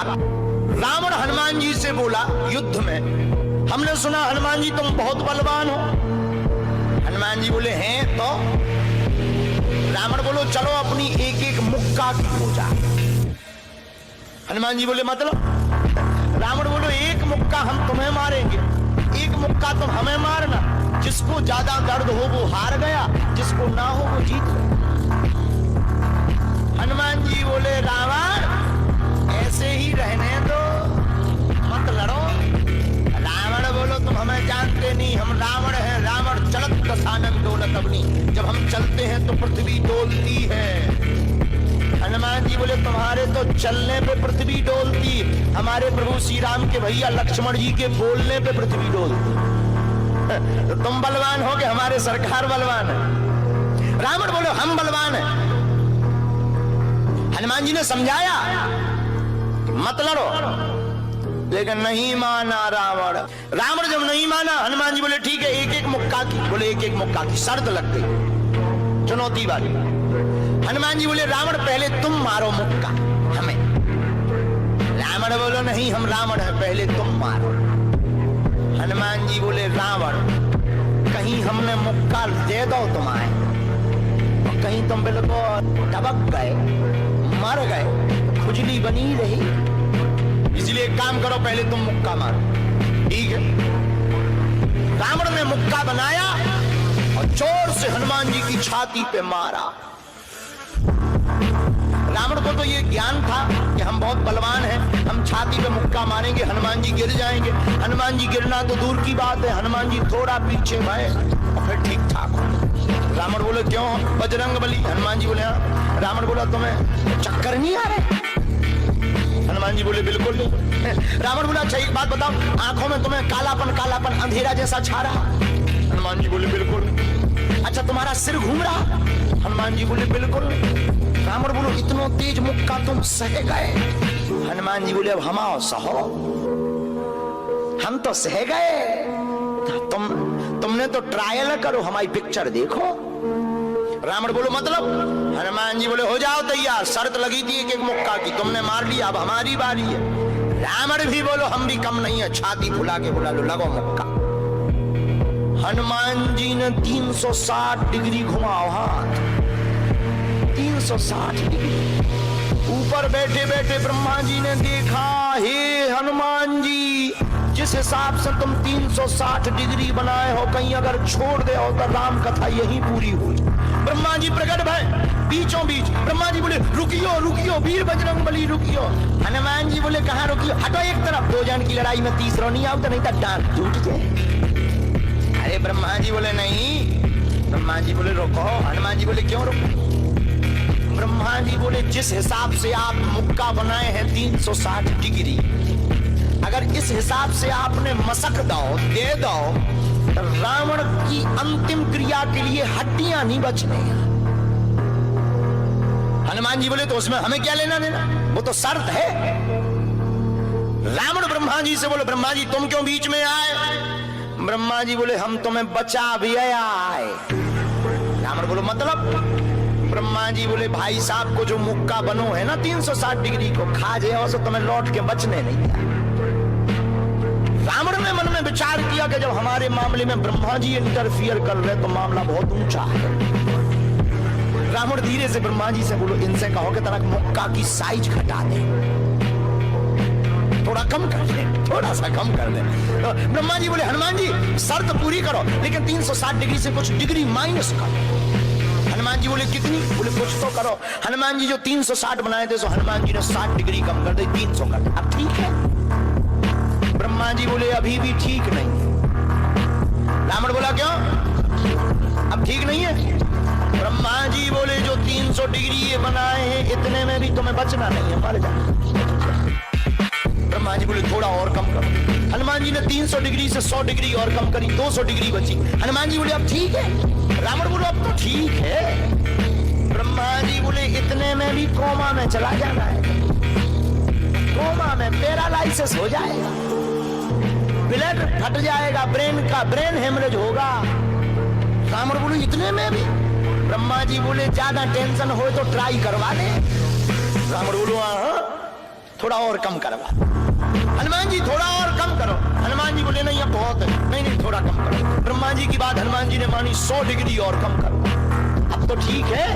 रावण हनुमान जी से बोला युद्ध में, हमने सुना हनुमान जी तुम बहुत बलवान हो। हनुमान जी बोले हैं तो? रावण बोलो चलो अपनी एक एक मुक्का की पूजा। हनुमान जी बोले मतलब? रावण बोलो एक मुक्का हम तुम्हें मारेंगे, एक मुक्का तुम हमें मारना, जिसको ज्यादा दर्द हो वो हार गया, जिसको ना हो वो जीत गया। हनुमान जी बोले रावण ऐसे ही रहने दो, मत लड़ो। रावण बोलो तुम हमें जानते नहीं, हम रावण हैं, रावण चलत दशानन डोलत अपनी, जब हम चलते हैं तो पृथ्वी डोलती है। हनुमान जी बोले तुम्हारे तो चलने पे पृथ्वी डोलती, हमारे प्रभु श्री राम के भैया लक्ष्मण जी के बोलने पे पृथ्वी डोलती। तो तुम बलवान हो कि हमारे सरकार बलवान है? रावण बोले हम बलवान हैं। हनुमान जी ने समझाया मत लड़ो, लेकिन नहीं माना रावण। रावण जब नहीं माना, हनुमान जी बोले ठीक है एक एक मुक्का की। बोले एक एक मुक्का की शर्त लग गई, चुनौती वाली। हनुमान जी बोले रावण पहले तुम मारो मुक्का हमें। रावण बोलो नहीं हम रावण हैं, पहले तुम मारो। हनुमान जी बोले रावण कहीं हमने मुक्का दे दो तुम्हारे, और कहीं तुम बिल्कुल टबक गए, मर गए, खुजली बनी रही, इसलिए एक काम करो पहले तुम मुक्का मारो। ठीक है। रावण ने मुक्का बनाया और जोर से हनुमान जी की छाती पे मारा। रावण को तो ये ज्ञान था कि हम बहुत बलवान हैं, हम छाती पे मुक्का मारेंगे हनुमान जी गिर जाएंगे। हनुमान जी गिरना तो दूर की बात है, हनुमान जी थोड़ा पीछे भय और फिर ठीक ठाक हो। रावण बोले क्यों बजरंग बली? हनुमान जी बोले हाँ। रावण बोला तुम्हें चक्कर नहीं आ रहे? हनुमान जी बोले बिल्कुल नहीं। रावण बोला अच्छा एक बात बताओ, आंखों में तुम्हें कालापन कालापन अंधेरा जैसा छा रहा? हनुमान जी बोले बिल्कुल नहीं। अच्छा तुम्हारा सिर घूम रहा? हनुमान जी बोले बिल्कुल नहीं। रावण बोलो इतना तेज मुक्का तुम सह गए? हनुमान जी बोले अब हम आओ सहो, हम तो सह गए, तुमने तो ट्रायल करो, हमारी पिक्चर देखो। रावण बोलो मतलब? हनुमान जी बोले हो जाओ तैयार, शर्त लगी थी एक एक मुक्का की, तुमने मार लिया, अब हमारी बारी है। रावण भी बोलो हम भी कम नहीं है, छाती फुला के बोला लो लगो मुक्का। हनुमान जी ने 360 डिग्री घुमाओ हाथ, 360 डिग्री। ऊपर बैठे बैठे ब्रह्मा जी ने देखा, हे हनुमान जी जिस हिसाब से तुम 360 डिग्री बनाए हो, कहीं अगर छोड़ दे हो तो राम कथा यही पूरी हो जाए। ब्रह्मा जी प्रकट भय बीचों बीच। ब्रह्मा जी बोले रुकियो रुकियो वीर बजरंग बली रुकियो। हनुमान जी बोले कहां रुकियो? हटो एक तरफ, दो जन की लड़ाई में तीसरा नहीं आओ तो नहीं तो डांट टूट जाए। अरे ब्रह्मा जी बोले नहीं। ब्रह्मा जी बोले रुको। हनुमान जी बोले क्यों रुको? ब्रह्मा जी बोले जिस हिसाब से आप मुक्का बनाए हैं 360 डिग्री, अगर इस हिसाब से आपने मसक दे दो तो रावण की अंतिम क्रिया के लिए हड्डियां नहीं बचने। हनुमान जी बोले तो उसमें हमें क्या लेना देना, वो तो शर्त है। रावण ब्रह्मा जी से बोले ब्रह्मा जी तुम क्यों बीच में आए? ब्रह्मा जी बोले हम तुम्हें बचा भी आए। रावण बोलो मतलब? ब्रह्मा जी बोले भाई साहब को जो मुक्का बनो है ना 360 डिग्री को, खा जाओ तो तुम्हें लौट के बचने नहीं दिया। रावण ने मन में विचार किया कि जब हमारे मामले में ब्रह्मा जी इंटरफियर कर रहे तो मामला बहुत ऊंचा है। रावण धीरे से ब्रह्मा जी से बोलो इनसे कहो कि तरह मुक्का की साइज घटा दे, थोड़ा कम कर दे, थोड़ा सा कम कर दे। तो ब्रह्मा जी बोले हनुमान जी शर्त पूरी करो, लेकिन 360 डिग्री से कुछ डिग्री माइनस करो। हनुमान जी बोले कितनी? बोले कुछ तो करो। हनुमान जी जो 360 बनाए थे, सो हनुमान जी ने 60 डिग्री कम कर दे, 300 कर दे। अब ठीक है? ब्रह्मा जी बोले अभी भी ठीक नहीं। रावण बोला क्यों अब ठीक नहीं है? ब्रह्मा जी बोले जो 300 डिग्री ये बनाए हैं इतने में भी तुम्हें बचना नहीं है, मर जाना। ब्रह्मा जी बोले थोड़ा और कम करो। हनुमान जी ने 300 डिग्री से 100 डिग्री और कम करी, 200 डिग्री बची। हनुमान जी बोले अब ठीक है? रावण बोलो अब तो ठीक है। ब्रह्मा जी बोले इतने में भी कोमा में चला जाना है, कोमा में पैरालाइसिस हो जाएगा, ब्लड फट जाएगा, ब्रेन हेमरेज होगा। रावण बोले इतने में भी? ब्रह्मा जी बोले ज्यादा टेंशन हो तो ट्राई करवा ले। रावण बोलो हाँ थोड़ा और कम करवा। हनुमान जी थोड़ा और कम करो। हनुमान जी बोले नहीं अब बहुत है, नहीं नहीं थोड़ा कम करो। ब्रह्मा जी की बात हनुमान जी ने मानी, 100 डिग्री और कम करो। अब तो ठीक है,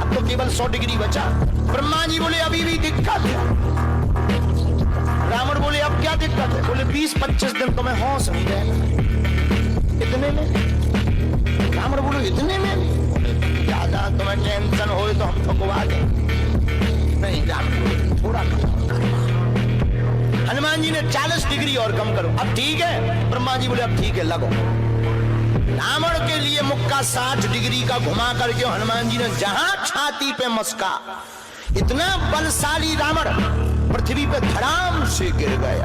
अब तो केवल 100 डिग्री बचा। ब्रह्मा जी बोले अभी भी दिक्कत है। रावण बोले अब क्या दिक्कत है? बोले 20-25 दिन तो मैं होश नहीं रहना। इतने में? रावण बोले इतने में? ज्यादा तुम्हें टेंशन हो तो हम ठुकवा दें। नहीं, रावण बोले थोड़ा कम। हनुमान जी ने 40 डिग्री और कम करो। अब ठीक है? ब्रह्मा जी बोले अब ठीक है, लगो। रावण के लिए मुक्का 60 डिग्री का घुमा करके हनुमान जी ने जहां छाती पे मस्का, इतना बलशाली रावण पृथ्वी पे धड़ाम से गिर गया।